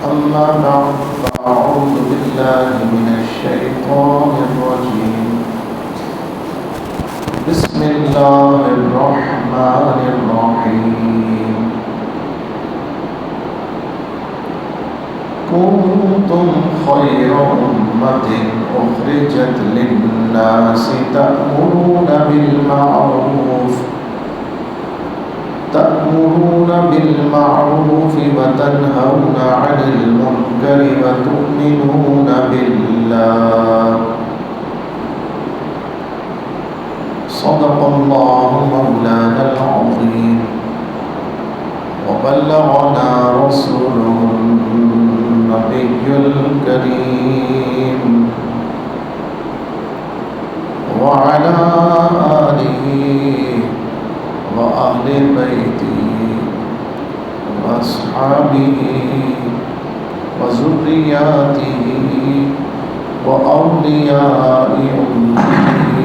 أما بعد فأعوذ بالله من الشيطان الرجيم بسم الله الرحمن الرحيم كنتم خير أمة أخرجت للناس تأمرون بالمعروف وتنهون عن المنكر وتؤمنون بالله صدق الله مولانا العظيم وبلغنا رسوله النبي الكريم وعلى آله وأهل بيته وأصحابه وذرياته وأولياء أمته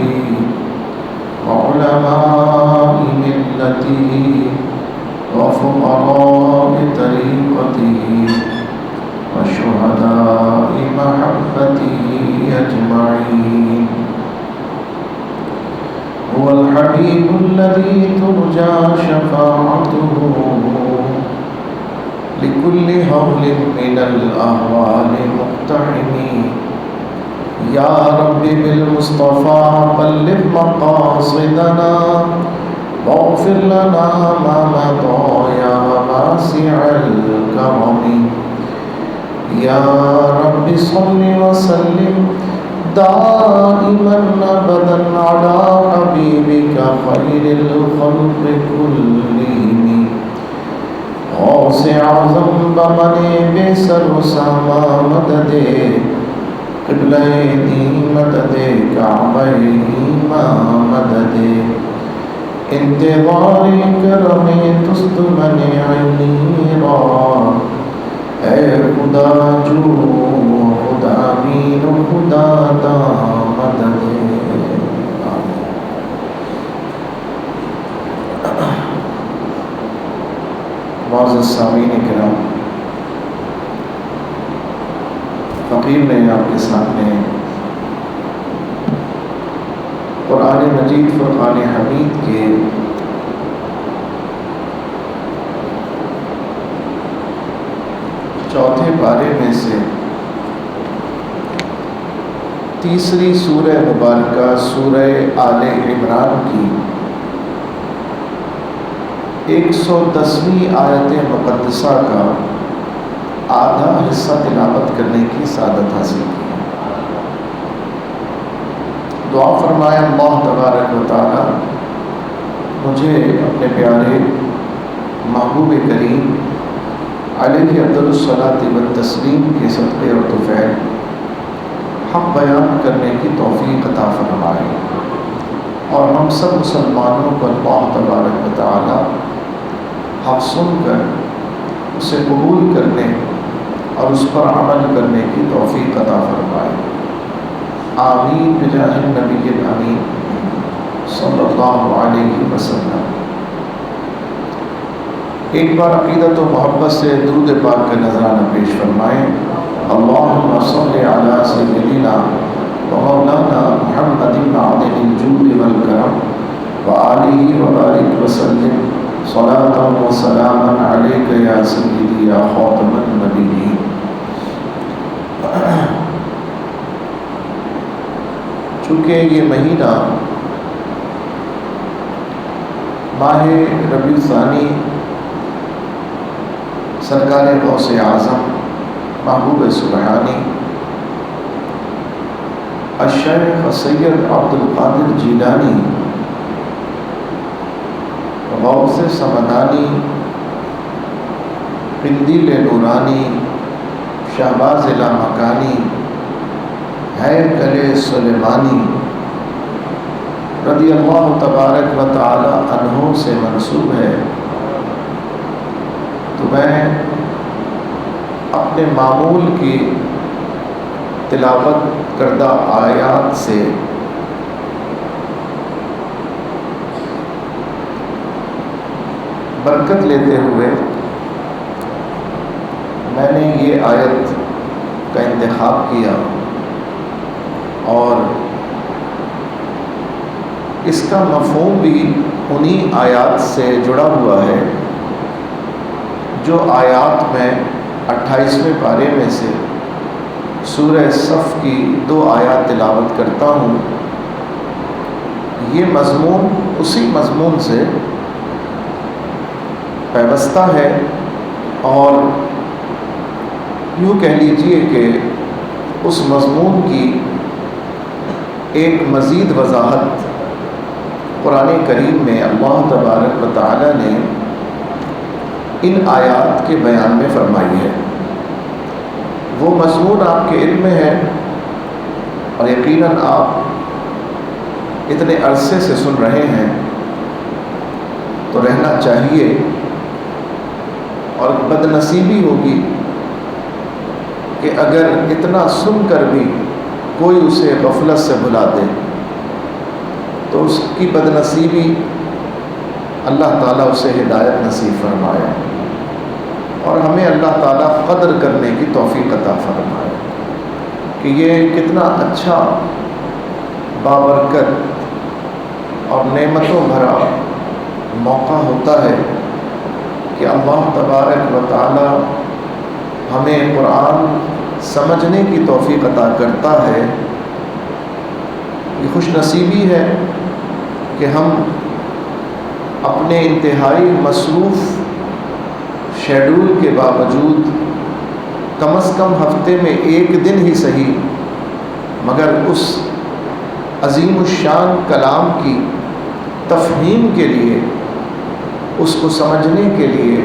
وعلماء ملته وفقراء طريقته وشهداء محبته أجمعين. هو الحبيب الذي ترجى شفاعته لكل هول من الأهوال مقتحم. يا رب بالمصطفى بلغ مقاصدنا واغفر لنا ما مضى يا واسع الكرم. يا رب صل وسلم دائما ابدا على حبيبك خير الخلق كلهم. غوث اعظم بمن بسر سما مدد قبلہ دی مدد کعبہ مدد انتظار کرم تست من عینی را. اے خدا جو خدا مین خدا دا مدد. معزز سامعین کرام، فقیر نے آپ کے سامنے قرآن مجید فرقان حمید کے چوتھے پارے میں سے تیسری سورہ مبارکہ سورہ آل عمران کی 110ویں آیت مقدسہ کا آدھا حصہ تلاوت کرنے کی سعادت حاصل کی. دعا فرمائے اللہ تبارک و تعالی مجھے اپنے پیارے محبوب کریم علیہ افضل الصلاۃ والتسلیم کے صدقے اور طفیل حق بیان کرنے کی توفیق عطا فرمائے، اور ہم سب مسلمانوں کو اللہ تبارک و تعالی حق سن کر اسے قبول کرنے اور اس پر عمل کرنے کی توفیق عطا فرمائے. آمین بجاہ النبی الامین صلی اللہ علیہ وسلم. ایک بار عقیدت و محبت سے درود پاک کا نذرانہ پیش فرمائیں. اللہم صلی علی سیدنا و مولانا محمد معدن الجود والکرم وآلہ وبارک وسلم صلاۃ و سلاما علیک یا سیدی یا خاتم النبیین. چونکہ یہ مہینہ ماہ ربیع الثانی سرکار غوث اعظم محبوب سبحانی الشیخ سید عبد القادر جیلانی غوث سمدانی قندیل نورانی شہباز لامکانی ہیکل سلیمانی رضی اللہ تبارک و تعالی عنہ سے منسوب ہے، تو میں اپنے معمول کی تلاوت کردہ آیات سے برکت لیتے ہوئے میں نے یہ آیت کا انتخاب کیا اور اس کا مفہوم بھی انہی آیات سے جڑا ہوا ہے جو آیات میں 28ویں پارے میں سے سورہ صف کی 2 آیات تلاوت کرتا ہوں۔ یہ مضمون اسی مضمون سے پیوستہ ہے اور یوں کہہ لیجئے کہ اس مضمون کی ایک مزید وضاحت قرآن کریم میں اللہ تبارک و تعالی نے ان آیات کے بیان میں فرمائی ہے۔ وہ مضمون آپ کے علم میں ہے اور یقیناً آپ اتنے عرصے سے سن رہے ہیں تو رہنا چاہیے، اور بدنصیبی ہوگی کہ اگر اتنا سن کر بھی کوئی اسے غفلت سے بھلا دے تو اس کی بدنصیبی اللہ تعالیٰ اسے ہدایت نصیب فرمائے اور ہمیں اللہ تعالیٰ قدر کرنے کی توفیق عطا فرمائے کہ یہ کتنا اچھا، بابرکت اور نعمتوں بھرا موقع ہوتا ہے کہ اللہ تبارک و تعالیٰ ہمیں قرآن سمجھنے کی توفیق عطا کرتا ہے۔ یہ خوش نصیبی ہے کہ ہم اپنے انتہائی مصروف شیڈول کے باوجود کم از کم ہفتے میں 1 دن ہی صحیح مگر اس عظیم الشان کلام کی تفہیم کے لیے، اس کو سمجھنے کے لیے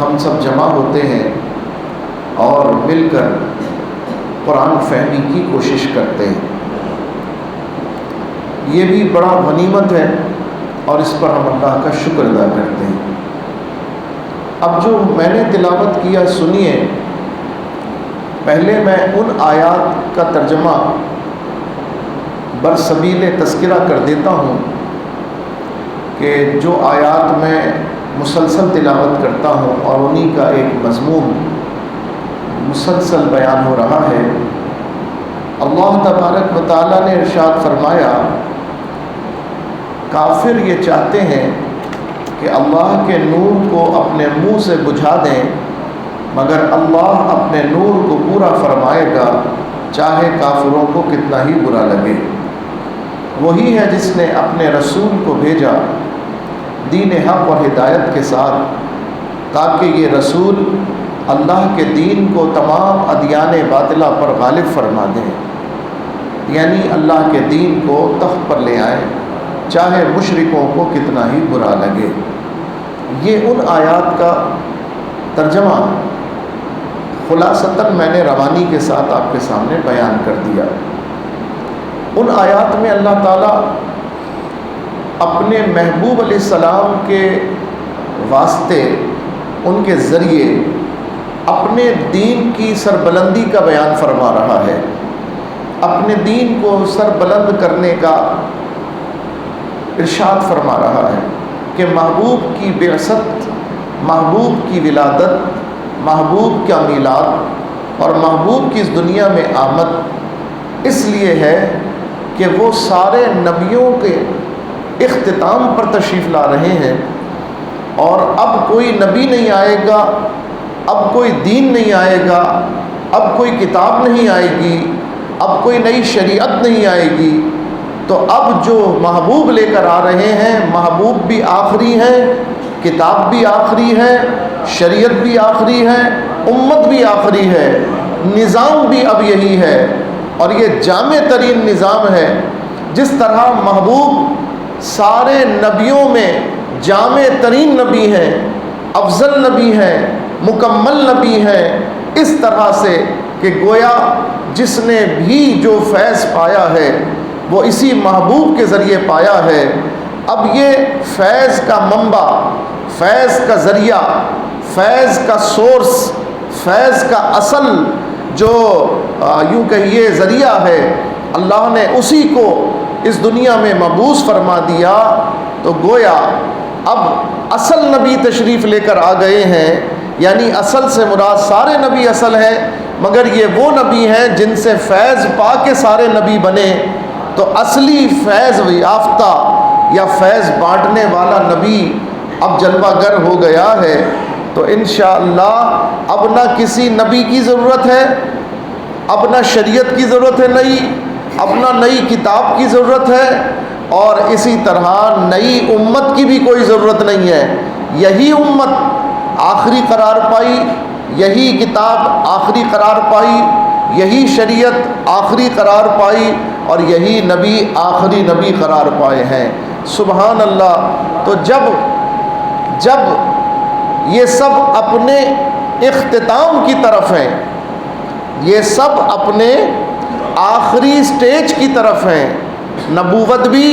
ہم سب جمع ہوتے ہیں اور مل کر قرآن فہمی کی کوشش کرتے ہیں۔ یہ بھی بڑا غنیمت ہے اور اس پر ہم اللہ کا شکر ادا کرتے ہیں۔ اب جو میں نے تلاوت کیا سنیے، پہلے میں ان آیات کا ترجمہ برسبیل تذکرہ کر دیتا ہوں کہ جو آیات میں مسلسل تلاوت کرتا ہوں اور انہی کا ایک مضمون مسلسل بیان ہو رہا ہے۔ اللہ تبارک و تعالیٰ نے ارشاد فرمایا، کافر یہ چاہتے ہیں کہ اللہ کے نور کو اپنے منہ سے بجھا دیں، مگر اللہ اپنے نور کو پورا فرمائے گا چاہے کافروں کو کتنا ہی برا لگے۔ وہی ہے جس نے اپنے رسول کو بھیجا دین حق اور ہدایت کے ساتھ تاکہ یہ رسول اللہ کے دین کو تمام ادیان باطلہ پر غالب فرما دیں، یعنی اللہ کے دین کو تخت پر لے آئیں چاہے مشرکوں کو کتنا ہی برا لگے۔ یہ ان آیات کا ترجمہ خلاصتاً میں نے روانی کے ساتھ آپ کے سامنے بیان کر دیا۔ ان آیات میں اللہ تعالیٰ اپنے محبوب علیہ السلام کے واسطے، ان کے ذریعے اپنے دین کی سربلندی کا بیان فرما رہا ہے، اپنے دین کو سربلند کرنے کا ارشاد فرما رہا ہے کہ محبوب کی بعثت، محبوب کی ولادت، محبوب کا میلاد اور محبوب کی اس دنیا میں آمد اس لیے ہے کہ وہ سارے نبیوں کے اختتام پر تشریف لا رہے ہیں، اور اب کوئی نبی نہیں آئے گا، اب کوئی دین نہیں آئے گا، اب کوئی کتاب نہیں آئے گی، اب کوئی نئی شریعت نہیں آئے گی۔ تو اب جو محبوب لے کر آ رہے ہیں، محبوب بھی آخری ہیں، کتاب بھی آخری ہے، شریعت بھی آخری ہے، امت بھی آخری ہے، نظام بھی اب یہی ہے، اور یہ جامع ترین نظام ہے۔ جس طرح محبوب سارے نبیوں میں جامع ترین نبی ہیں، افضل نبی ہیں، مکمل نبی ہیں، اس طرح سے کہ گویا جس نے بھی جو فیض پایا ہے وہ اسی محبوب کے ذریعے پایا ہے۔ اب یہ فیض کا منبع، فیض کا ذریعہ، فیض کا سورس، فیض کا اصل جو یوں کہیے ذریعہ ہے، اللہ نے اسی کو اس دنیا میں مبعوث فرما دیا۔ تو گویا اب اصل نبی تشریف لے کر آ گئے ہیں یعنی اصل سے مراد سارے نبی اصل ہیں، مگر یہ وہ نبی ہیں جن سے فیض پا کے سارے نبی بنے، تو اصلی فیض یافتہ یا فیض بانٹنے والا نبی اب جلوہ گر ہو گیا ہے۔ تو انشاءاللہ اب نہ کسی نبی کی ضرورت ہے، اب نہ شریعت کی ضرورت ہے اب نہ نئی کتاب کی ضرورت ہے، اور اسی طرح نئی امت کی بھی کوئی ضرورت نہیں ہے۔ یہی امت آخری قرار پائی، یہی کتاب آخری قرار پائی، یہی شریعت آخری قرار پائی، اور یہی نبی آخری نبی قرار پائے ہیں۔ سبحان اللہ۔ تو جب یہ سب اپنے اختتام کی طرف ہیں، یہ سب اپنے آخری سٹیج کی طرف ہیں، نبوت بھی،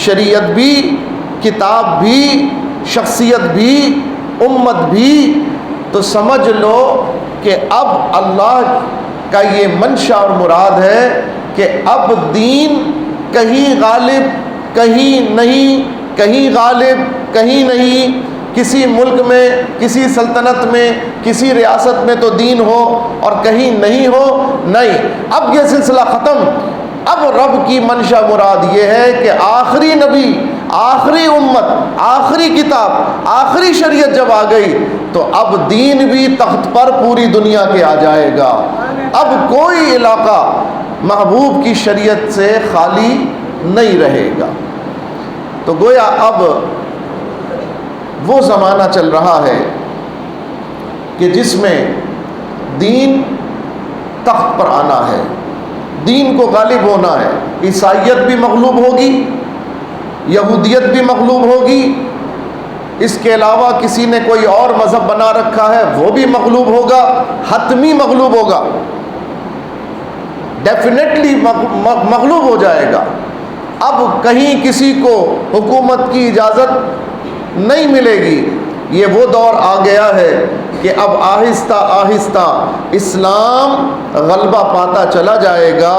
شریعت بھی، کتاب بھی، شخصیت بھی، امت بھی، تو سمجھ لو کہ اب اللہ کا یہ منشا اور مراد ہے کہ اب دین کہیں غالب کہیں نہیں، کہیں غالب کہیں نہیں، کسی ملک میں، کسی سلطنت میں، کسی ریاست میں تو دین ہو اور کہیں نہیں ہو، نہیں، اب یہ سلسلہ ختم۔ اب رب کی منشا مراد یہ ہے کہ آخری نبی، آخری امت، آخری کتاب، آخری شریعت جب آ گئی تو اب دین بھی تخت پر پوری دنیا کے آ جائے گا۔ اب کوئی علاقہ محبوب کی شریعت سے خالی نہیں رہے گا۔ تو گویا اب وہ زمانہ چل رہا ہے کہ جس میں دین تخت پر آنا ہے، دین کو غالب ہونا ہے۔ عیسائیت بھی مغلوب ہوگی، یہودیت بھی مغلوب ہوگی، اس کے علاوہ کسی نے کوئی اور مذہب بنا رکھا ہے وہ بھی مغلوب ہوگا، حتمی مغلوب ہوگا، ڈیفینیٹلی مغلوب ہو جائے گا۔ اب کہیں کسی کو حکومت کی اجازت نہیں ملے گی۔ یہ وہ دور آ گیا ہے کہ اب آہستہ آہستہ اسلام غلبہ پاتا چلا جائے گا،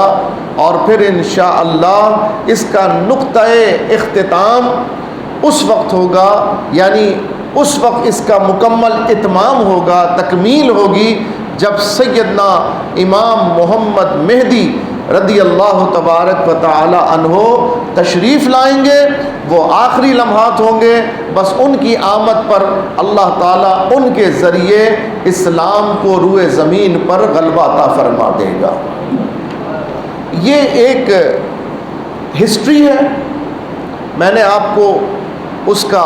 اور پھر انشاءاللہ اس کا نقطۂ اختتام اس وقت ہوگا، یعنی اس وقت اس کا مکمل اتمام ہوگا، تکمیل ہوگی، جب سیدنا امام محمد مہدی رضی اللہ تبارک و تعالی عنہ تشریف لائیں گے۔ وہ آخری لمحات ہوں گے، بس ان کی آمد پر اللہ تعالیٰ ان کے ذریعے اسلام کو روئے زمین پر غلبہ عطا فرما دے گا۔ یہ ایک ہسٹری ہے، میں نے آپ کو اس کا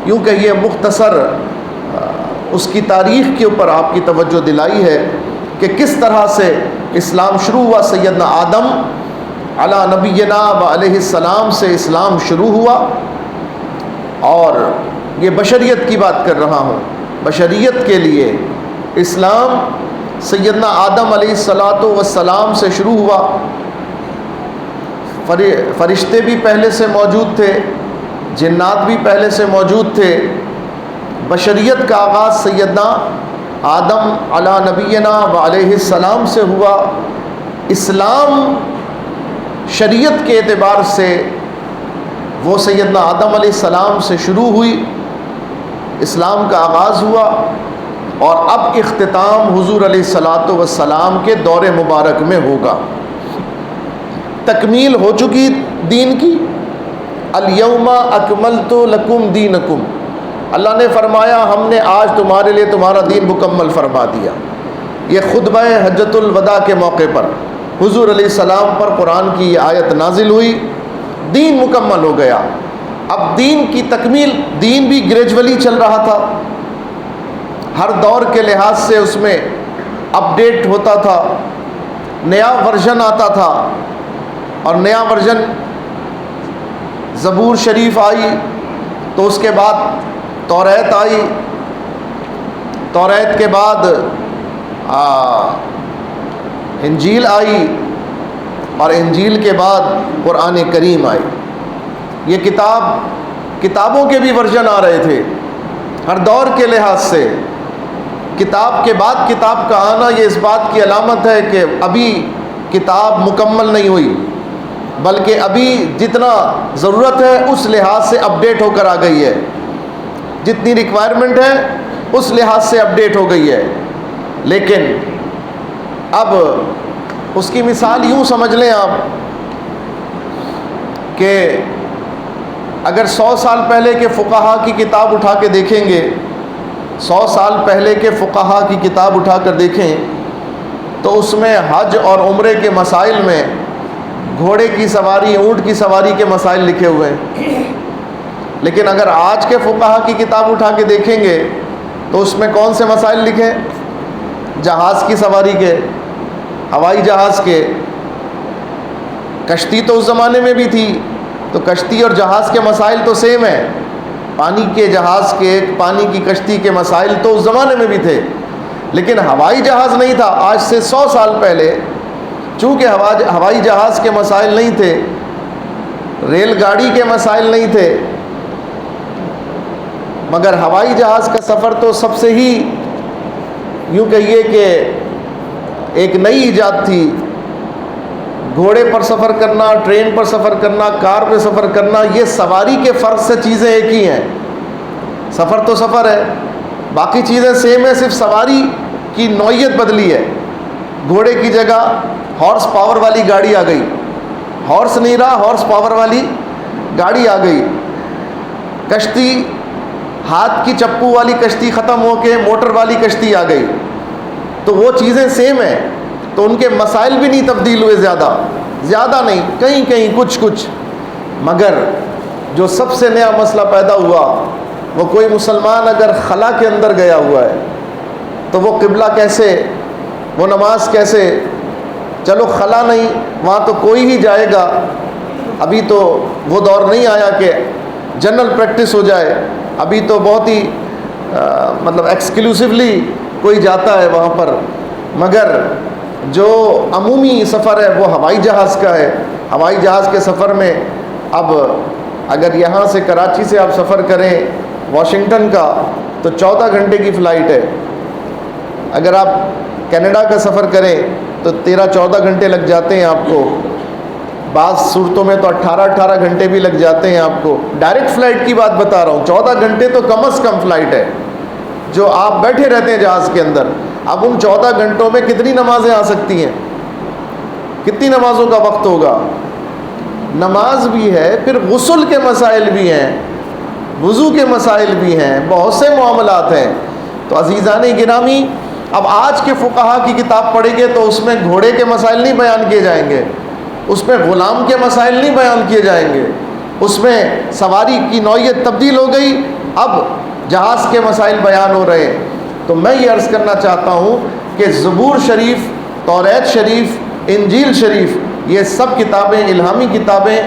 یوں کہ یہ مختصر اس کی تاریخ کے اوپر آپ کی توجہ دلائی ہے کہ کس طرح سے اسلام شروع ہوا۔ سیدنا آدم علی نبینا و علیہ السلام سے اسلام شروع ہوا، اور یہ بشریت کی بات کر رہا ہوں، بشریت کے لیے اسلام سیدنا آدم علیہ السلام سے شروع ہوا۔ فرشتے بھی پہلے سے موجود تھے، جنات بھی پہلے سے موجود تھے۔ بشریت کا آغاز سیدنا آدم علی نبینا و علیہ السلام سے ہوا۔ اسلام شریعت کے اعتبار سے وہ سیدنا آدم علیہ السلام سے شروع ہوئی، اسلام کا آغاز ہوا، اور اب اختتام حضور علیہ السلام کے دور مبارک میں ہوگا۔ تکمیل ہو چکی دین کی، الیوم اکملت لکم دینکم، اللہ نے فرمایا ہم نے آج تمہارے لیے تمہارا دین مکمل فرما دیا۔ یہ خطبہ حجۃ الوداع کے موقع پر حضور علیہ السلام پر قرآن کی یہ آیت نازل ہوئی، دین مکمل ہو گیا۔ اب دین کی تکمیل، دین بھی گریجولی چل رہا تھا، ہر دور کے لحاظ سے اس میں اپڈیٹ ہوتا تھا، نیا ورژن آتا تھا، اور نیا ورژن زبور شریف آئی، تو اس کے بعد توریت آئی، توریت کے بعد انجیل آئی، اور انجیل کے بعد قرآن کریم آئی۔ یہ کتابوں کے بھی ورژن آ رہے تھے ہر دور کے لحاظ سے۔ کتاب کے بعد کتاب کا آنا یہ اس بات کی علامت ہے کہ ابھی کتاب مکمل نہیں ہوئی، بلکہ ابھی جتنا ضرورت ہے اس لحاظ سے اپڈیٹ ہو کر آ گئی ہے۔ جتنی ریکوائرمنٹ ہے اس لحاظ سے اپڈیٹ ہو گئی ہے، لیکن اب اس کی مثال یوں سمجھ لیں آپ کہ اگر 100 سال پہلے کے فقہا کی کتاب اٹھا کے دیکھیں گے، 100 سال پہلے کے فقہا کی کتاب اٹھا کر دیکھیں تو اس میں حج اور عمرے کے مسائل میں گھوڑے کی سواری، اونٹ کی سواری کے مسائل لکھے ہوئے ہیں، لیکن اگر آج کے فقہا کی کتاب اٹھا کے دیکھیں گے تو اس میں کون سے مسائل لکھے؟ جہاز کی سواری کے، ہوائی جہاز کے۔ کشتی تو اس زمانے میں بھی تھی، تو کشتی اور جہاز کے مسائل تو سیم ہیں، پانی کے جہاز کے، پانی کی کشتی کے مسائل تو اس زمانے میں بھی تھے، لیکن ہوائی جہاز نہیں تھا آج سے 100 سال پہلے۔ چونکہ ہوائی جہاز کے مسائل نہیں تھے، ریل گاڑی کے مسائل نہیں تھے، مگر ہوائی جہاز کا سفر تو سب سے ہی یوں کہیے کہ ایک نئی ایجاد تھی۔ گھوڑے پر سفر کرنا، ٹرین پر سفر کرنا، کار پہ سفر کرنا، یہ سواری کے فرق سے چیزیں ایک ہی ہیں، سفر تو سفر ہے، باقی چیزیں سیم ہیں، صرف سواری کی نوعیت بدلی ہے۔ گھوڑے کی جگہ ہارس پاور والی گاڑی آ گئی، ہارس نہیں رہا، ہارس پاور والی گاڑی آ گئی۔ کشتی، ہاتھ کی چپو والی کشتی ختم ہو کے موٹر والی کشتی آ گئی، تو وہ چیزیں سیم ہیں، تو ان کے مسائل بھی نہیں تبدیل ہوئے، زیادہ نہیں، کہیں کہیں کچھ، مگر جو سب سے نیا مسئلہ پیدا ہوا وہ کوئی مسلمان اگر خلا کے اندر گیا ہوا ہے تو وہ قبلہ کیسے، وہ نماز کیسے؟ چلو خلا نہیں، وہاں تو کوئی ہی جائے گا، ابھی تو وہ دور نہیں آیا کہ جنرل پریکٹس ہو جائے، ابھی تو بہت ہی مطلب ایکسکلوسیولی کوئی جاتا ہے وہاں پر، مگر جو عمومی سفر ہے وہ ہوائی جہاز کا ہے۔ ہوائی جہاز کے سفر میں اب اگر یہاں سے کراچی سے آپ سفر کریں واشنگٹن کا تو 14 گھنٹے کی فلائٹ ہے، اگر آپ کینیڈا کا سفر کریں تو 13-14 گھنٹے لگ جاتے ہیں آپ کو، بعض صورتوں میں تو 18 گھنٹے بھی لگ جاتے ہیں آپ کو۔ ڈائریکٹ فلائٹ کی بات بتا رہا ہوں، 14 گھنٹے تو کم از کم فلائٹ ہے جو آپ بیٹھے رہتے ہیں جہاز کے اندر۔ اب ان 14 گھنٹوں میں کتنی نمازیں آ سکتی ہیں؟ کتنی نمازوں کا وقت ہوگا؟ نماز بھی ہے، پھر غسل کے مسائل بھی ہیں، وضو کے مسائل بھی ہیں، بہت سے معاملات ہیں۔ تو عزیزان گرامی، اب آج کے فقہا کی کتاب پڑھیں گے تو اس میں گھوڑے کے مسائل نہیں بیان کیے جائیں گے، اس میں غلام کے مسائل نہیں بیان کیے جائیں گے، اس میں سواری کی نوعیت تبدیل ہو گئی، اب جہاز کے مسائل بیان ہو رہے ہیں۔ تو میں یہ عرض کرنا چاہتا ہوں کہ زبور شریف، توریت شریف، انجیل شریف، یہ سب کتابیں الہامی کتابیں،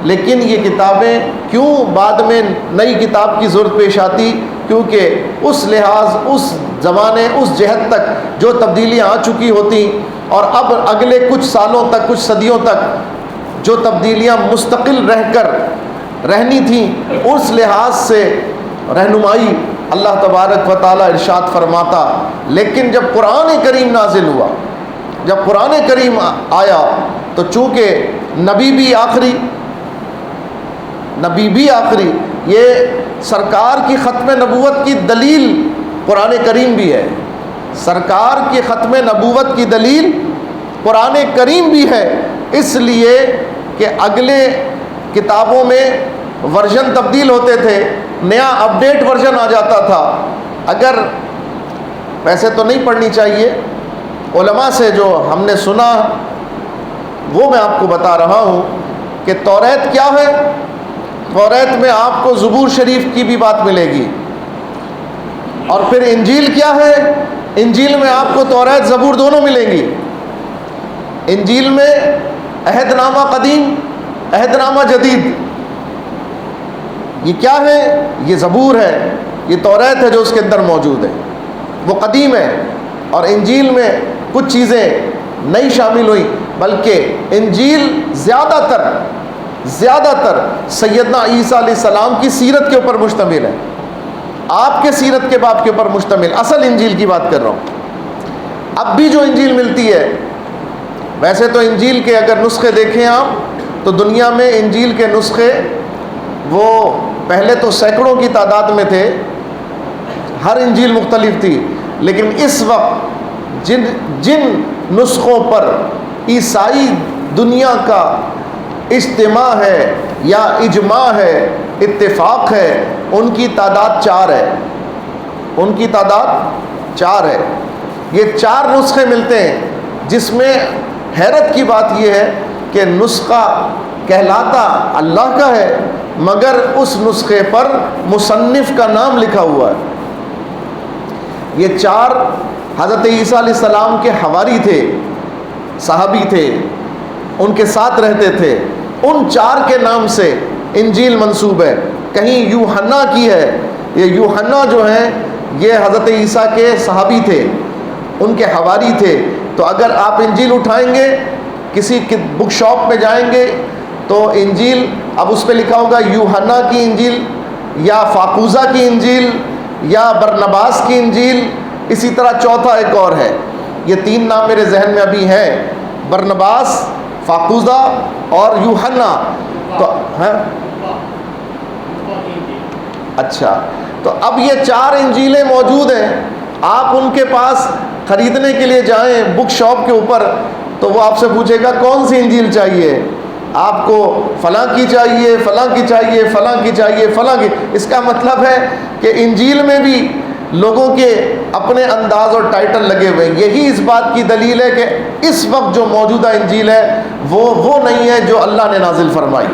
لیکن یہ کتابیں کیوں بعد میں نئی کتاب کی ضرورت پیش آتی؟ کیونکہ اس لحاظ، اس زمانے، اس جہت تک جو تبدیلیاں آ چکی ہوتی، اور اب اگلے کچھ سالوں تک، کچھ صدیوں تک جو تبدیلیاں مستقل رہ کر رہنی تھیں، اس لحاظ سے رہنمائی اللہ تبارک و تعالیٰ ارشاد فرماتا۔ لیکن جب قرآن کریم نازل ہوا، جب قرآن کریم آیا، تو چونکہ نبی بھی آخری، یہ سرکار کی ختم نبوت کی دلیل قرآن کریم بھی ہے، سرکار کی ختم نبوت کی دلیل قرآن کریم بھی ہے، اس لیے کہ اگلے کتابوں میں ورژن تبدیل ہوتے تھے، نیا اپڈیٹ ورژن آ جاتا تھا۔ اگر ویسے تو نہیں پڑھنی چاہیے، علماء سے جو ہم نے سنا وہ میں آپ کو بتا رہا ہوں کہ توریت کیا ہے۔ توریت میں آپ کو زبور شریف کی بھی بات ملے گی، اور پھر انجیل کیا ہے؟ انجیل میں آپ کو توریت زبور دونوں ملیں گی۔ انجیل میں عہد نامہ قدیم، عہد نامہ جدید، یہ کیا ہے؟ یہ زبور ہے، یہ توریت ہے جو اس کے اندر موجود ہے، وہ قدیم ہے۔ اور انجیل میں کچھ چیزیں نئی شامل ہوئی، بلکہ انجیل زیادہ تر سیدنا عیسیٰ علیہ السلام کی سیرت کے اوپر مشتمل ہے، آپ کے سیرت کے باب کے اوپر مشتمل، اصل انجیل کی بات کر رہا ہوں۔ اب بھی جو انجیل ملتی ہے، ویسے تو انجیل کے اگر نسخے دیکھیں آپ تو دنیا میں انجیل کے نسخے وہ پہلے تو سینکڑوں کی تعداد میں تھے، ہر انجیل مختلف تھی، لیکن اس وقت جن نسخوں پر عیسائی دنیا کا اجتماع ہے یا اجماع ہے، اتفاق ہے، ان کی تعداد 4 ہے. ان کی تعداد 4 ہے. یہ 4 نسخے ملتے ہیں، جس میں حیرت کی بات یہ ہے کہ نسخہ کہلاتا اللہ کا ہے، مگر اس نسخے پر مصنف کا نام لکھا ہوا ہے. یہ 4 حضرت عیسیٰ علیہ السلام کے حواری تھے، صحابی تھے، ان کے ساتھ رہتے تھے. ان 4 کے نام سے انجیل منسوب ہے. کہیں یوحنا کی ہے. یہ یوحنا جو ہیں یہ حضرت عیسیٰ کے صحابی تھے، ان کے حواری تھے. تو اگر آپ انجیل اٹھائیں گے، کسی بک شاپ میں جائیں گے تو انجیل اب اس پہ لکھا ہوگا یوحنا کی انجیل یا فاقوزہ کی انجیل یا برنباس کی انجیل. اسی طرح چوتھا ایک اور ہے. یہ 3 نام میرے ذہن میں ابھی ہیں، برنباس، فاقوزہ اور یوحنا. تو اچھا، تو اب یہ 4 انجیلیں موجود ہیں. آپ ان کے پاس خریدنے کے لیے جائیں بک شاپ کے اوپر تو وہ آپ سے پوچھے گا کون سی انجیل چاہیے آپ کو، فلاں کی چاہیے، فلاں کی چاہیے، فلاں کی چاہیے، فلاں کی. اس کا مطلب ہے کہ انجیل میں بھی لوگوں کے اپنے انداز اور ٹائٹل لگے ہوئے ہیں. یہی اس بات کی دلیل ہے کہ اس وقت جو موجودہ انجیل ہے وہ نہیں ہے جو اللہ نے نازل فرمائی،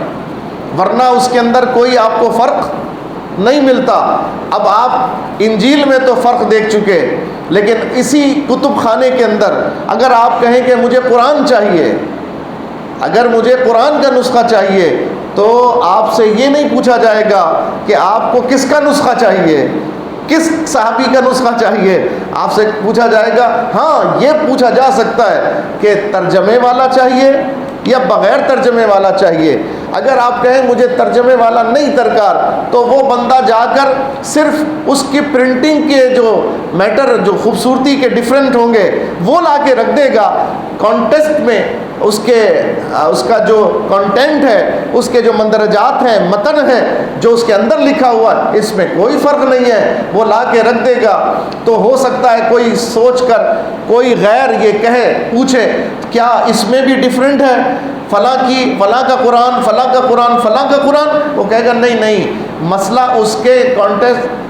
ورنہ اس کے اندر کوئی آپ کو فرق نہیں ملتا. اب آپ انجیل میں تو فرق دیکھ چکے، لیکن اسی کتب خانے کے اندر اگر آپ کہیں کہ مجھے قرآن چاہیے، اگر مجھے قرآن کا نسخہ چاہیے، تو آپ سے یہ نہیں پوچھا جائے گا کہ آپ کو کس کا نسخہ چاہیے، کس صحابی کا نسخہ چاہیے. آپ سے پوچھا جائے گا، ہاں یہ پوچھا جا سکتا ہے کہ ترجمے والا چاہیے یا بغیر ترجمے والا چاہیے. اگر آپ کہیں مجھے ترجمے والا نہیں درکار، تو وہ بندہ جا کر صرف اس کی پرنٹنگ کے جو میٹر، جو خوبصورتی کے ڈیفرنٹ ہوں گے، وہ لا کے رکھ دے گا. کانٹیکسٹ میں اس کا جو کنٹینٹ ہے، اس کے جو مندرجات ہیں، متن ہے جو اس کے اندر لکھا ہوا ہے، اس میں کوئی فرق نہیں ہے، وہ لا کے رکھ دے گا. تو ہو سکتا ہے کوئی سوچ کر کوئی غیر یہ کہے، پوچھے کیا اس میں بھی ڈیفرنٹ ہے، فلاں کا قرآن، فلاں کا قرآن، فلاں کا قرآن. وہ کہے گا نہیں، مسئلہ اس کے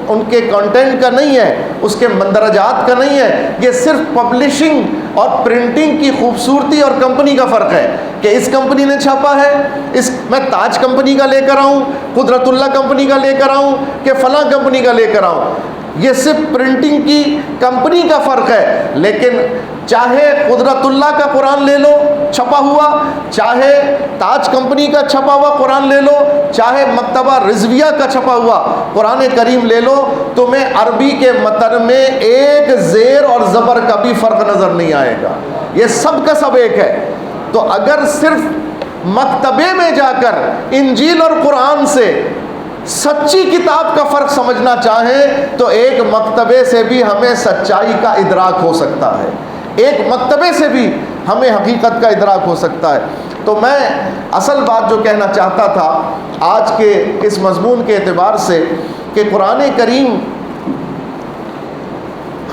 ان کے کنٹینٹ کا نہیں ہے، اس کے مندرجات کا نہیں ہے. یہ صرف پبلشنگ اور پرنٹنگ کی خوبصورتی اور کمپنی کا فرق ہے کہ اس کمپنی نے چھاپا ہے، میں تاج کمپنی کا لے کر آؤں، قدرت اللہ کمپنی کا لے کر آؤں کہ فلاں کمپنی کا لے کر آؤں. یہ صرف پرنٹنگ کی کمپنی کا فرق ہے. لیکن چاہے قدرت اللہ کا قرآن لے لو چھپا ہوا، چاہے تاج کمپنی کا چھپا ہوا قرآن لے لو، چاہے مکتبہ رضویہ کا چھپا ہوا قرآن کریم لے لو، تمہیں عربی کے متن میں ایک زیر اور زبر کا بھی فرق نظر نہیں آئے گا. یہ سب کا سب ایک ہے. تو اگر صرف مکتبے میں جا کر انجیل اور قرآن سے سچی کتاب کا فرق سمجھنا چاہیں تو ایک مکتبے سے بھی ہمیں سچائی کا ادراک ہو سکتا ہے، ایک مکتبے سے بھی ہمیں حقیقت کا ادراک ہو سکتا ہے. تو میں اصل بات جو کہنا چاہتا تھا آج کے اس مضمون کے اعتبار سے کہ قرآن کریم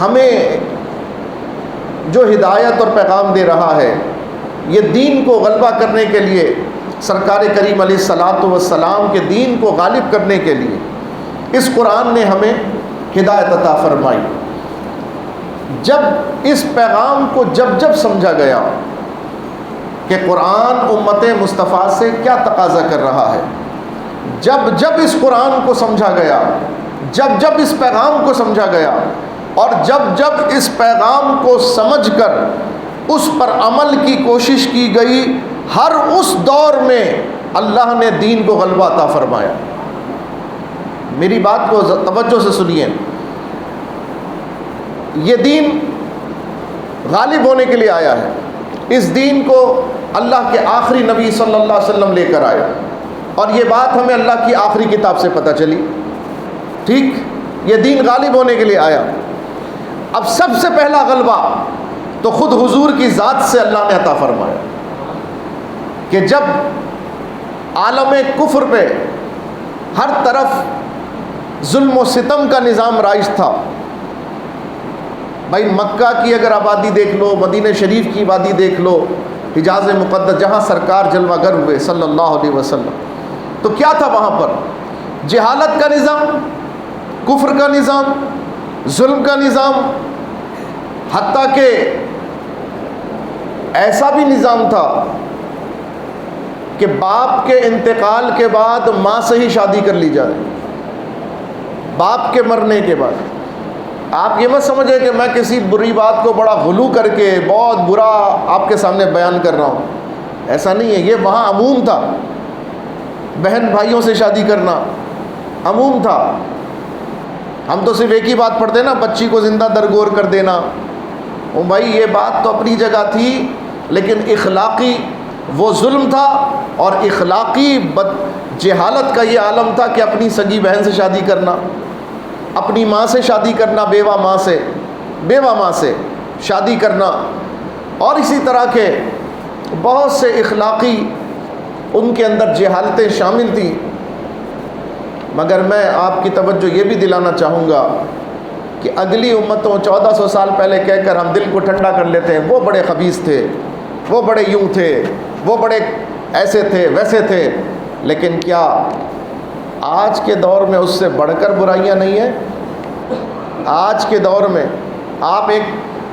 ہمیں جو ہدایت اور پیغام دے رہا ہے، یہ دین کو غلبہ کرنے کے لیے، سرکار کریم علیہ الصلاۃ والسلام کے دین کو غالب کرنے کے لیے اس قرآن نے ہمیں ہدایت عطا فرمائی. جب اس پیغام کو جب سمجھا گیا کہ قرآن امت مصطفیٰ سے کیا تقاضا کر رہا ہے، جب اس قرآن کو سمجھا گیا، جب اس پیغام کو سمجھا گیا، اور جب اس پیغام کو سمجھ کر اس پر عمل کی کوشش کی گئی، ہر اس دور میں اللہ نے دین کو غلبہ عطا فرمایا. میری بات کو توجہ سے سنیے. یہ دین غالب ہونے کے لیے آیا ہے. اس دین کو اللہ کے آخری نبی صلی اللہ علیہ وسلم لے کر آئے، اور یہ بات ہمیں اللہ کی آخری کتاب سے پتہ چلی. ٹھیک، یہ دین غالب ہونے کے لیے آیا. اب سب سے پہلا غلبہ تو خود حضور کی ذات سے اللہ نے عطا فرمایا کہ جب عالم کفر پہ ہر طرف ظلم و ستم کا نظام رائج تھا۔ بھائی مکہ کی اگر آبادی دیکھ لو، مدینہ شریف کی آبادی دیکھ لو، حجاز مقدس جہاں سرکار جلوہ گر ہوئے صلی اللہ علیہ وسلم، تو کیا تھا وہاں پر؟ جہالت کا نظام، کفر کا نظام، ظلم کا نظام، حتیٰ کہ ایسا بھی نظام تھا کہ باپ کے انتقال کے بعد ماں سے ہی شادی کر لی جائے، باپ کے مرنے کے بعد۔ آپ یہ مت سمجھیں کہ میں کسی بری بات کو بڑا غلو کر کے بہت برا آپ کے سامنے بیان کر رہا ہوں، ایسا نہیں ہے، یہ وہاں عموم تھا، بہن بھائیوں سے شادی کرنا عموم تھا۔ ہم تو صرف ایک ہی بات پڑھتے نا، بچی کو زندہ درگور کر دینا، او بھائی یہ بات تو اپنی جگہ تھی، لیکن اخلاقی وہ ظلم تھا، اور اخلاقی جہالت کا یہ عالم تھا کہ اپنی سگی بہن سے شادی کرنا، اپنی ماں سے شادی کرنا، بیوہ ماں سے شادی کرنا، اور اسی طرح کے بہت سے اخلاقی ان کے اندر جہالتیں شامل تھیں۔ مگر میں آپ کی توجہ یہ بھی دلانا چاہوں گا کہ اگلی امتوں 1400 سال پہلے کہہ کر ہم دل کو ٹھنڈا کر لیتے ہیں، وہ بڑے خبیث تھے، وہ بڑے یوں تھے، وہ بڑے ایسے تھے ویسے تھے، لیکن کیا آج کے دور میں اس سے بڑھ کر برائیاں نہیں ہیں؟ آج کے دور میں آپ ایک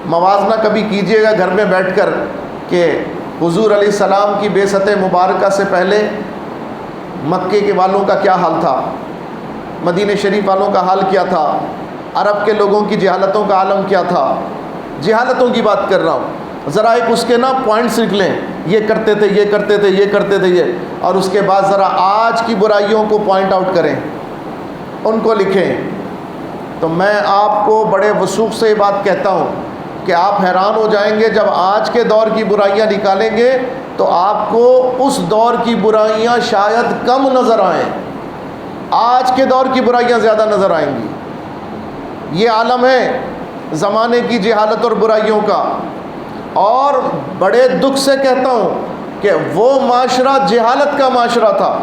موازنہ کبھی کیجئے گا گھر میں بیٹھ کر کہ حضور علیہ السلام کی بعثت مبارکہ سے پہلے مکے کے والوں کا کیا حال تھا، مدینہ شریف والوں کا حال کیا تھا، عرب کے لوگوں کی جہالتوں کا عالم کیا تھا۔ جہالتوں کی بات کر رہا ہوں، ذرا ایک اس کے نا پوائنٹس لکھ لیں، یہ کرتے تھے، یہ کرتے تھے، یہ کرتے تھے، یہ، اور اس کے بعد ذرا آج کی برائیوں کو پوائنٹ آؤٹ کریں، ان کو لکھیں۔ تو میں آپ کو بڑے وثوق سے یہ بات کہتا ہوں کہ آپ حیران ہو جائیں گے، جب آج کے دور کی برائیاں نکالیں گے تو آپ کو اس دور کی برائیاں شاید کم نظر آئیں، آج کے دور کی برائیاں زیادہ نظر آئیں گی۔ یہ عالم ہے زمانے کی جہالت اور برائیوں کا، اور بڑے دکھ سے کہتا ہوں کہ وہ معاشرہ جہالت کا معاشرہ تھا،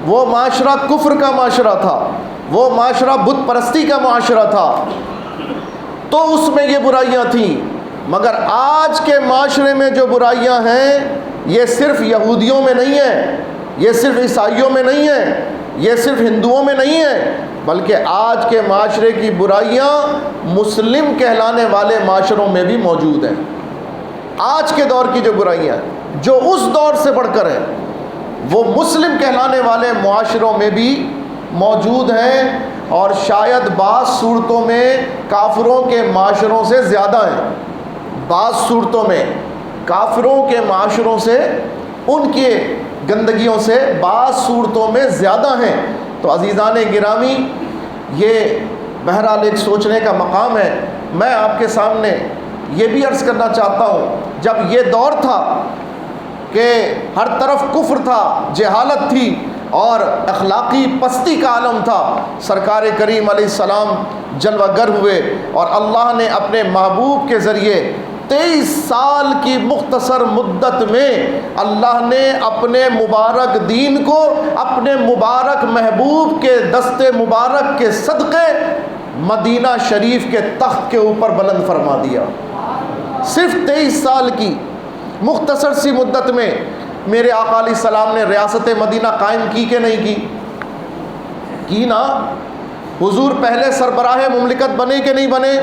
وہ معاشرہ کفر کا معاشرہ تھا، وہ معاشرہ بت پرستی کا معاشرہ تھا، تو اس میں یہ برائیاں تھیں۔ مگر آج کے معاشرے میں جو برائیاں ہیں یہ صرف یہودیوں میں نہیں ہے، یہ صرف عیسائیوں میں نہیں ہے، یہ صرف ہندوؤں میں نہیں ہے، بلکہ آج کے معاشرے کی برائیاں مسلم کہلانے والے معاشروں میں بھی موجود ہیں۔ آج کے دور کی جو برائیاں ہیں جو اس دور سے بڑھ کر ہیں، وہ مسلم کہلانے والے معاشروں میں بھی موجود ہیں، اور شاید بعض صورتوں میں کافروں کے معاشروں سے زیادہ ہیں، بعض صورتوں میں کافروں کے معاشروں سے، ان کے گندگیوں سے بعض صورتوں میں زیادہ ہیں۔ تو عزیزان گرامی، یہ بہرحال ایک سوچنے کا مقام ہے۔ میں آپ کے سامنے یہ بھی عرض کرنا چاہتا ہوں، جب یہ دور تھا کہ ہر طرف کفر تھا، جہالت تھی، اور اخلاقی پستی کا عالم تھا، سرکار کریم علیہ السلام جلوہ گر ہوئے، اور اللہ نے اپنے محبوب کے ذریعے 23 سال کی مختصر مدت میں اللہ نے اپنے مبارک دین کو اپنے مبارک محبوب کے دست مبارک کے صدقے مدینہ شریف کے تخت کے اوپر بلند فرما دیا۔ صرف 23 سال کی مختصر سی مدت میں میرے آقا علیہ السلام نے ریاست مدینہ قائم کی کہ نہیں کی نا؟ حضور پہلے سربراہ مملکت بنے کہ نہیں بنے؟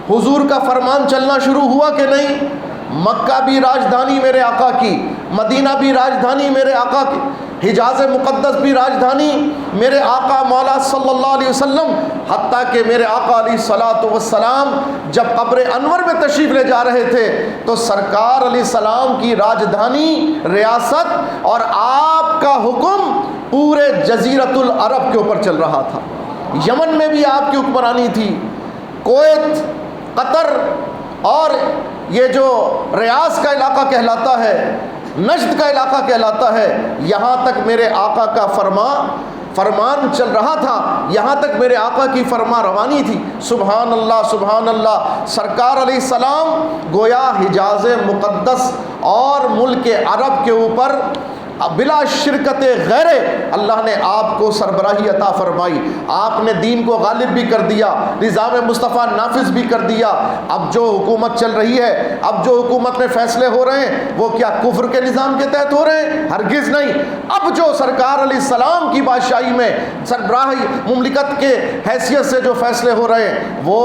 حضور کا فرمان چلنا شروع ہوا کہ نہیں؟ مکہ بھی راجدھانی میرے آقا کی، مدینہ بھی راجدھانی میرے آقا کی، حجاز مقدس بھی راجدھانی میرے آقا مولا صلی اللہ علیہ وسلم، حتیٰ کہ میرے آقا علیہ السلام جب قبر انور میں تشریف لے جا رہے تھے تو سرکار علیہ السلام کی راجدھانی، ریاست اور آپ کا حکم پورے جزیرۃ العرب کے اوپر چل رہا تھا۔ یمن میں بھی آپ کی حکمرانی تھی، کویت، قطر، اور یہ جو ریاض کا علاقہ کہلاتا ہے، نجد کا علاقہ کہلاتا ہے، یہاں تک میرے آقا کا فرمان چل رہا تھا، یہاں تک میرے آقا کی فرما روانی تھی۔ سبحان اللہ سبحان اللہ، سرکار علیہ السلام گویا حجاز مقدس اور ملک عرب کے اوپر بلا شرکت غیر اللہ نے آپ کو سربراہی عطا فرمائی، آپ نے دین کو غالب بھی کر دیا، نظام مصطفیٰ نافذ بھی کر دیا۔ اب جو حکومت چل رہی ہے، اب جو حکومت میں فیصلے ہو رہے ہیں، وہ کیا کفر کے نظام کے تحت ہو رہے ہیں؟ ہرگز نہیں۔ اب جو سرکار علیہ السلام کی بادشاہی میں سربراہی مملکت کے حیثیت سے جو فیصلے ہو رہے ہیں، وہ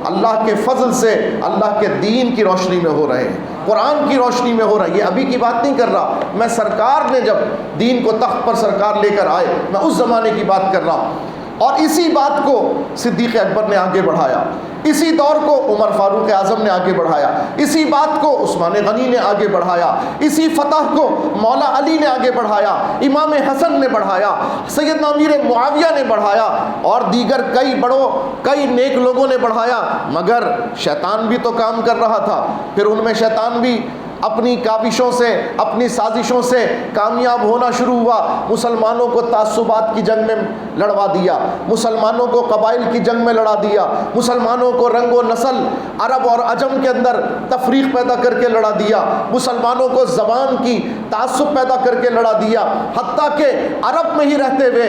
اللہ کے فضل سے اللہ کے دین کی روشنی میں ہو رہے ہیں، قرآن کی روشنی میں ہو رہا ہے۔ یہ ابھی کی بات نہیں کر رہا میں، سرکار نے جب دین کو تخت پر سرکار لے کر آئے، میں اس زمانے کی بات کر رہا ہوں۔ اور اسی بات کو صدیق اکبر نے آگے بڑھایا، اسی دور کو عمر فاروق اعظم نے آگے بڑھایا، اسی بات کو عثمان غنی نے آگے بڑھایا، اسی فتح کو مولا علی نے آگے بڑھایا، امام حسن نے بڑھایا، سیدنا امیر معاویہ نے بڑھایا، اور دیگر کئی نیک لوگوں نے بڑھایا۔ مگر شیطان بھی تو کام کر رہا تھا، پھر ان میں شیطان بھی اپنی کاوشوں سے، اپنی سازشوں سے کامیاب ہونا شروع ہوا۔ مسلمانوں کو تعصبات کی جنگ میں لڑوا دیا، مسلمانوں کو قبائل کی جنگ میں لڑا دیا، مسلمانوں کو رنگ و نسل، عرب اور عجم کے اندر تفریق پیدا کر کے لڑا دیا، مسلمانوں کو زبان کی تعصب پیدا کر کے لڑا دیا، حتیٰ کہ عرب میں ہی رہتے ہوئے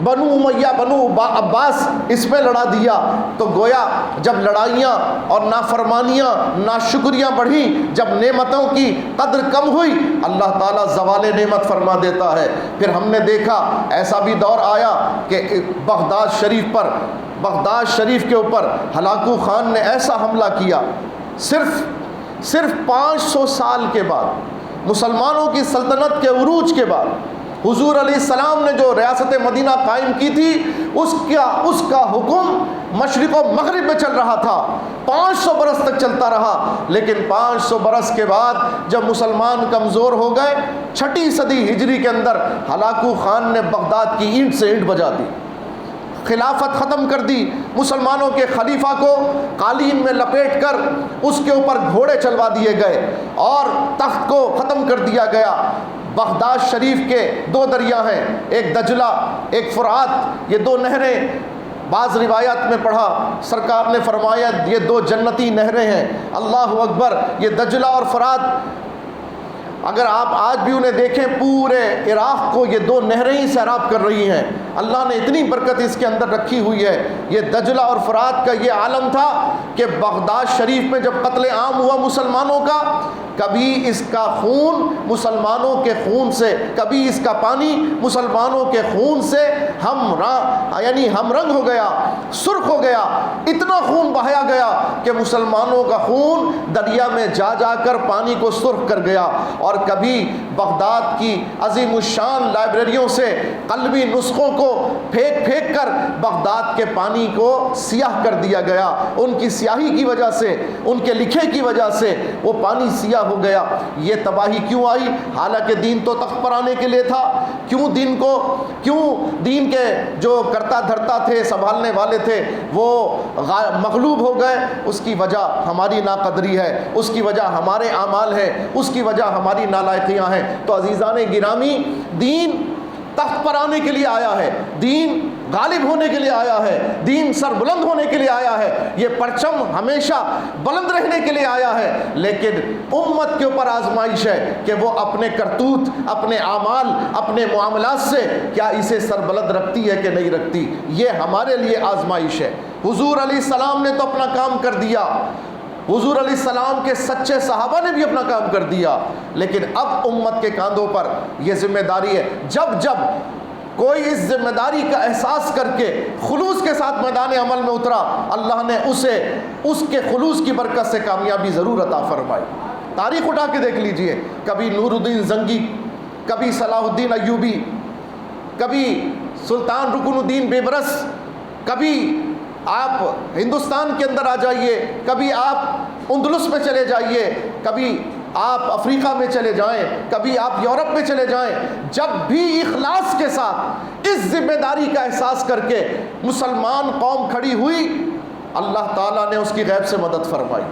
بنو امیہ، بنو عباس، اس میں لڑا دیا۔ تو گویا جب لڑائیاں اور نافرمانیاں، ناشکریاں بڑھیں، جب نعمتوں کی قدر کم ہوئی، اللہ تعالیٰ زوال نعمت فرما دیتا ہے۔ پھر ہم نے دیکھا ایسا بھی دور آیا کہ بغداد شریف کے اوپر ہلاکو خان نے ایسا حملہ کیا، صرف 500 سال کے بعد، مسلمانوں کی سلطنت کے عروج کے بعد، حضور علیہ السلام نے جو ریاست مدینہ قائم کی تھی، اس کا حکم مشرق و مغرب میں چل رہا تھا، 500 برس تک چلتا رہا۔ لیکن 500 برس کے بعد جب مسلمان کمزور ہو گئے، 6 صدی ہجری کے اندر ہلاکو خان نے بغداد کی اینٹ سے اینٹ بجا دی، خلافت ختم کر دی، مسلمانوں کے خلیفہ کو قالین میں لپیٹ کر اس کے اوپر گھوڑے چلوا دیے گئے اور تخت کو ختم کر دیا گیا۔ بغداد شریف کے 2 دریا ہیں، ایک دجلہ، ایک فرات، یہ 2 نہریں، بعض روایات میں پڑھا سرکار نے فرمایا یہ 2 جنتی نہریں ہیں۔ اللہ اکبر! یہ دجلہ اور فرات اگر آپ آج بھی انہیں دیکھیں، پورے عراق کو یہ 2 نہریں ہی سیراب کر رہی ہیں۔ اللہ نے اتنی برکت اس کے اندر رکھی ہوئی ہے۔ یہ دجلہ اور فرات کا یہ عالم تھا کہ بغداد شریف میں جب قتل عام ہوا مسلمانوں کا، کبھی اس کا خون مسلمانوں کے خون سے، کبھی اس کا پانی مسلمانوں کے خون سے ہم رنگ ہو گیا، سرخ ہو گیا، اتنا خون بہایا گیا کہ مسلمانوں کا خون دریا میں جا کر پانی کو سرخ کر گیا۔ اور کبھی بغداد کی عظیم الشان لائبریریوں سے قلبی نسخوں کو پھینک کر بغداد کے پانی کو سیاہ کر دیا گیا۔ ان کی سیاہی کی وجہ سے، ان کے لکھے کی وجہ سے وہ پانی سیاہ ہو گیا۔ یہ تباہی کیوں آئی؟ حالانکہ دین تو تخت پر آنے کے لیے تھا۔ کیوں دین کے جو کرتا دھرتا تھے، سنبھالنے والے تھے، وہ مغلوب ہو گئے؟ اس کی وجہ ہماری ناقدری ہے، اس کی وجہ ہمارے اعمال ہے، اس کی وجہ ہماری نالائقیاں ہیں۔ تو عزیزان گرامی، دین تخت پر آنے کے لیے آیا ہے، دین غالب ہونے کے لیے آیا ہے، دین سر بلند ہونے کے لیے آیا ہے، یہ پرچم ہمیشہ بلند رہنے کے لیے آیا ہے۔ لیکن امت کے اوپر آزمائش ہے کہ وہ اپنے کرتوت، اپنے اعمال، اپنے معاملات سے کیا اسے سر بلند رکھتی ہے کہ نہیں رکھتی، یہ ہمارے لیے آزمائش ہے۔ حضور علیہ السلام نے تو اپنا کام کر دیا، حضور علیہ السلام کے سچے صحابہ نے بھی اپنا کام کر دیا، لیکن اب امت کے کاندھوں پر یہ ذمہ داری ہے۔ جب کوئی اس ذمہ داری کا احساس کر کے خلوص کے ساتھ میدان عمل میں اترا، اللہ نے اسے اس کے خلوص کی برکت سے کامیابی ضرور عطا فرمائی۔ تاریخ اٹھا کے دیکھ لیجئے، کبھی نور الدین زنگی، کبھی صلاح الدین ایوبی، کبھی سلطان رکن الدین بیبرس، کبھی آپ ہندوستان کے اندر آ جائیے، کبھی آپ اندلس میں چلے جائیے، کبھی آپ افریقہ میں چلے جائیں، کبھی آپ یورپ میں چلے جائیں، جب بھی اخلاص کے ساتھ اس ذمہ داری کا احساس کر کے مسلمان قوم کھڑی ہوئی، اللہ تعالیٰ نے اس کی غیب سے مدد فرمائی۔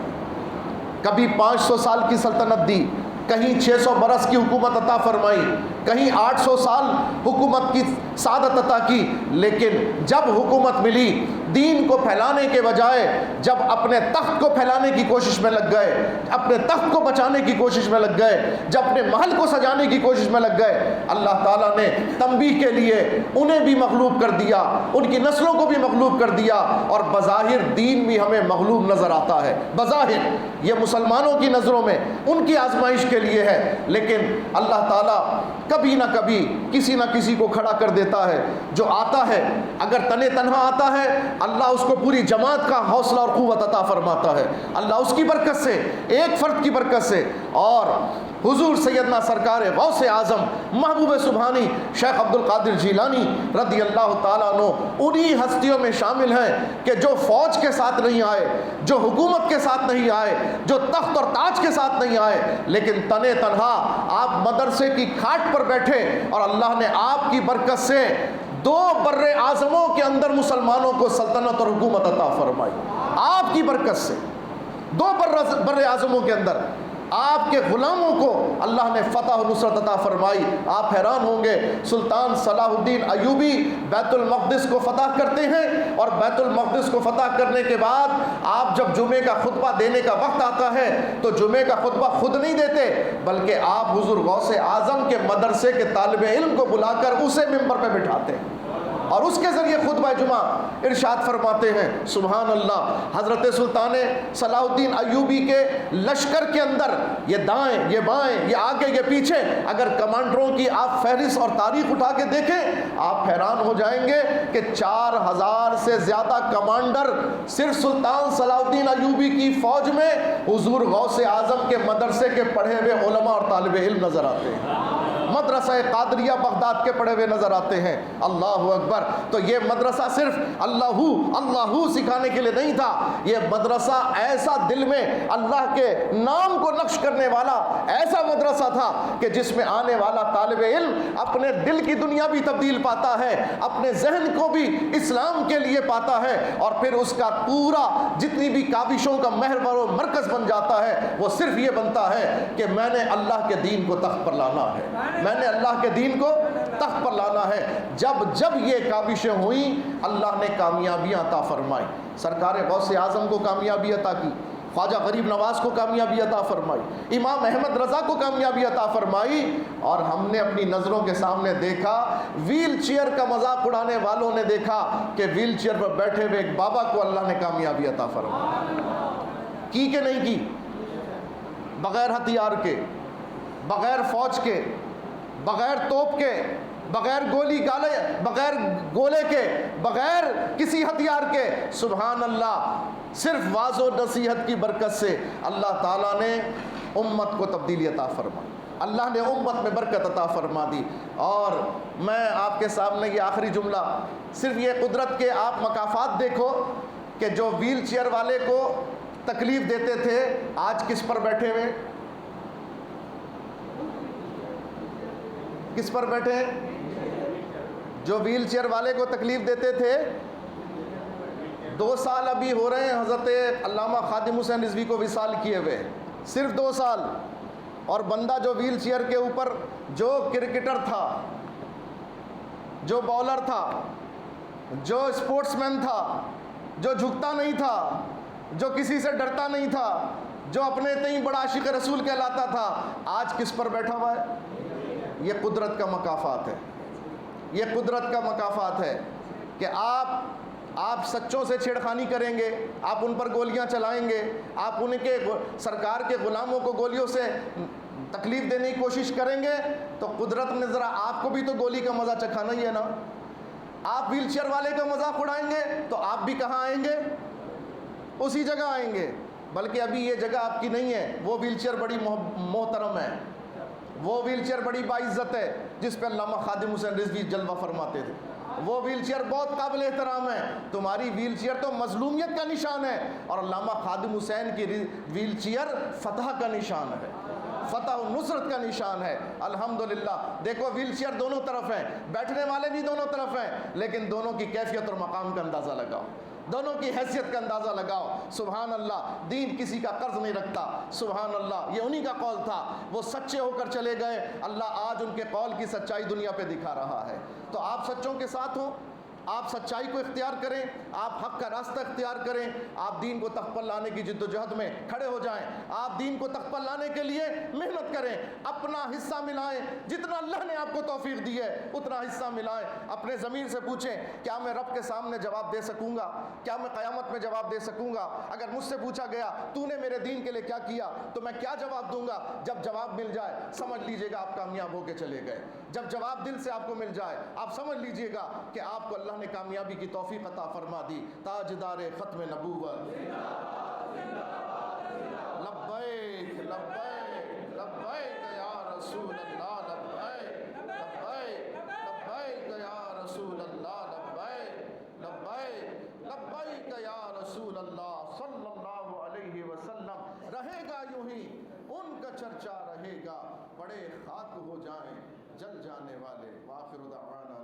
کبھی 500 سال کی سلطنت دی، کہیں 600 برس کی حکومت عطا فرمائی، کہیں 800 سال حکومت کی سعادت عطا کی، لیکن جب حکومت ملی دین کو پھیلانے کے بجائے جب اپنے تخت کو پھیلانے کی کوشش میں لگ گئے، اپنے تخت کو بچانے کی کوشش میں لگ گئے، جب اپنے محل کو سجانے کی کوشش میں لگ گئے، اللہ تعالیٰ نے تنبیہ کے لیے انہیں بھی مغلوب کر دیا، ان کی نسلوں کو بھی مغلوب کر دیا، اور بظاہر دین بھی ہمیں مغلوب نظر آتا ہے۔ بظاہر یہ مسلمانوں کی نظروں میں ان کی آزمائش کے لیے ہے، لیکن اللہ تعالیٰ کبھی نہ کبھی کسی نہ کسی کو کھڑا کر دیتا ہے جو آتا ہے، اگر تنے تنہا آتا ہے اللہ اس کو پوری جماعت کا حوصلہ اور قوت عطا فرماتا ہے، اللہ اس کی برکت سے، ایک فرد کی برکت سے۔ اور حضور سیدنا سرکار غوث اعظم محبوب سبحانی شیخ عبد القادر جیلانی رضی اللہ تعالیٰ عنہ انہی ہستیوں میں شامل ہیں کہ جو فوج کے ساتھ نہیں آئے، جو حکومت کے ساتھ نہیں آئے، جو تخت اور تاج کے ساتھ نہیں آئے، لیکن تنے تنہا آپ مدرسے کی کھاٹ پر بیٹھے اور اللہ نے آپ کی برکت سے 2 بر اعظموں کے اندر مسلمانوں کو سلطنت اور حکومت عطا فرمائی۔ آپ کی برکت سے 2 بر اعظموں کے اندر آپ کے غلاموں کو اللہ نے فتح و نصرت عطا فرمائی۔ آپ حیران ہوں گے، سلطان صلاح الدین ایوبی بیت المقدس کو فتح کرتے ہیں، اور بیت المقدس کو فتح کرنے کے بعد آپ جب جمعے کا خطبہ دینے کا وقت آتا ہے تو جمعے کا خطبہ خود نہیں دیتے، بلکہ آپ حضور غوث اعظم کے مدرسے کے طالب علم کو بلا کر اسے ممبر پہ بٹھاتے ہیں اور اس کے ذریعے خطبہ جمعہ ارشاد فرماتے ہیں۔ سبحان اللہ۔ حضرت سلطان صلاح الدین ایوبی کے لشکر کے اندر یہ دائیں، یہ بائیں، یہ آگے، یہ پیچھے، اگر کمانڈروں کی آپ فہرست اور تاریخ اٹھا کے دیکھیں آپ حیران ہو جائیں گے کہ 4000 سے زیادہ کمانڈر صرف سلطان صلاح الدین ایوبی کی فوج میں حضور غوث اعظم کے مدرسے کے پڑھے ہوئے علماء اور طالب علم نظر آتے ہیں، مدرسہ قادریہ بغداد کے پڑھے ہوئے نظر آتے ہیں۔ اللہ اکبر۔ تو یہ مدرسہ صرف اللہ سکھانے کے لیے نہیں تھا، یہ مدرسہ ایسا دل میں اللہ کے نام کو نقش کرنے والا ایسا مدرسہ تھا کہ جس میں آنے والا طالب علم اپنے دل کی دنیا بھی تبدیل پاتا ہے، اپنے ذہن کو بھی اسلام کے لیے پاتا ہے، اور پھر اس کا پورا جتنی بھی کاوشوں کا محور و مرکز بن جاتا ہے وہ صرف یہ بنتا ہے کہ میں نے اللہ کے دین کو تخت پر لانا ہے، میں نے اللہ کے دین کو تخت پر لانا ہے۔ جب یہ کاوشیں ہوئیں اللہ نے کامیابیاں عطا فرمائی، سرکار غوث اعظم کو کامیابی عطا کی، خواجہ غریب نواز کو کامیابی عطا فرمائی، امام احمد رضا کو کامیابی عطا فرمائی، اور ہم نے اپنی نظروں کے سامنے دیکھا ویل چیئر کا مذاق اڑانے والوں نے دیکھا کہ ویل چیئر پر بیٹھے ہوئے ایک بابا کو اللہ نے کامیابی عطا فرمائی، کی کہ نہیں کی؟ بغیر ہتھیار کے، بغیر فوج کے، بغیر توپ کے، بغیر بغیر گولے کے، بغیر کسی ہتھیار کے، سبحان اللہ، صرف واعظ و نصیحت کی برکت سے اللہ تعالیٰ نے امت کو تبدیلی عطا فرمائی، اللہ نے امت میں برکت عطا فرما دی۔ اور میں آپ کے سامنے یہ آخری جملہ، صرف یہ قدرت کے آپ مکافات دیکھو کہ جو ویل چیئر والے کو تکلیف دیتے تھے آج کس پر بیٹھے ہوئے، کس پر بیٹھے ہیں؟ جو ویل چیئر والے کو تکلیف دیتے تھے 2 سال ابھی ہو رہے ہیں حضرت علامہ خادم حسین رضوی کو وصال کیے ہوئے، صرف 2 سال، اور بندہ جو ویل چیئر کے اوپر، جو کرکٹر تھا، جو بولر تھا، جو اسپورٹس مین تھا، جو جھکتا نہیں تھا، جو کسی سے ڈرتا نہیں تھا، جو اپنے تئیں بڑا عاشق رسول کہلاتا تھا، آج کس پر بیٹھا ہوا ہے؟ یہ قدرت کا مکافات ہے، یہ قدرت کا مکافات ہے کہ آپ سچوں سے چھیڑخانی کریں گے، آپ ان پر گولیاں چلائیں گے، آپ ان کے سرکار کے غلاموں کو گولیوں سے تکلیف دینے کی کوشش کریں گے، تو قدرت نے ذرا آپ کو بھی تو گولی کا مزہ چکھانا ہی ہے نا۔ آپ ویل چیئر والے کا مذاق اڑائیں گے تو آپ بھی کہاں آئیں گے؟ اسی جگہ آئیں گے، بلکہ ابھی یہ جگہ آپ کی نہیں ہے، وہ ویل چیئر بڑی محترم ہے، وہ ویل چیئر بڑی باعزت ہے جس پہ علامہ خادم حسین رضوی جلوہ فرماتے تھے، وہ ویل چیئر بہت قابل احترام ہے۔ تمہاری ویل چیئر تو مظلومیت کا نشان ہے، اور علامہ خادم حسین کی ویل چیئر فتح کا نشان ہے، فتح و نصرت کا نشان ہے۔ الحمدللہ دیکھو ویل چیئر دونوں طرف ہیں، بیٹھنے والے بھی دونوں طرف ہیں، لیکن دونوں کی کیفیت اور مقام کا اندازہ لگاؤ، دونوں کی حیثیت کا اندازہ لگاؤ۔ سبحان اللہ، دین کسی کا قرض نہیں رکھتا، سبحان اللہ، یہ انہی کا قول تھا، وہ سچے ہو کر چلے گئے، اللہ آج ان کے قول کی سچائی دنیا پہ دکھا رہا ہے۔ تو آپ سچوں کے ساتھ ہوں، آپ سچائی کو اختیار کریں، آپ حق کا راستہ اختیار کریں، آپ دین کو تخت پر لانے کی جد و جہد میں کھڑے ہو جائیں، آپ دین کو تخت پر لانے کے لیے محنت کریں، اپنا حصہ ملائیں، جتنا اللہ نے آپ کو توفیق دی ہے اتنا حصہ ملائیں۔ اپنے ضمیر سے پوچھیں کیا میں رب کے سامنے جواب دے سکوں گا؟ کیا میں قیامت میں جواب دے سکوں گا؟ اگر مجھ سے پوچھا گیا تو نے میرے دین کے لیے کیا کیا تو میں کیا جواب دوں گا؟ جب جواب مل جائے سمجھ لیجئے گا آپ کامیاب ہو کے چلے گئے۔ جب جواب دل سے آپ کو مل جائے آپ سمجھ لیجئے گا کہ آپ کو اللہ نے کامیابی کی توفیق عطا فرما دی۔ تاجدار ختم نبوت لبیک لبیک لبیک یا رسول اللہ، لبیک لبیک لبیک یا رسول اللہ، لبیک لبیک لبیک یا رسول اللہ صلی اللہ علیہ وسلم۔ رہے گا یوں ہی ان کا چرچا رہے گا، بڑے خاک ہو جائیں جل جانے والے۔ وآخر دعوانا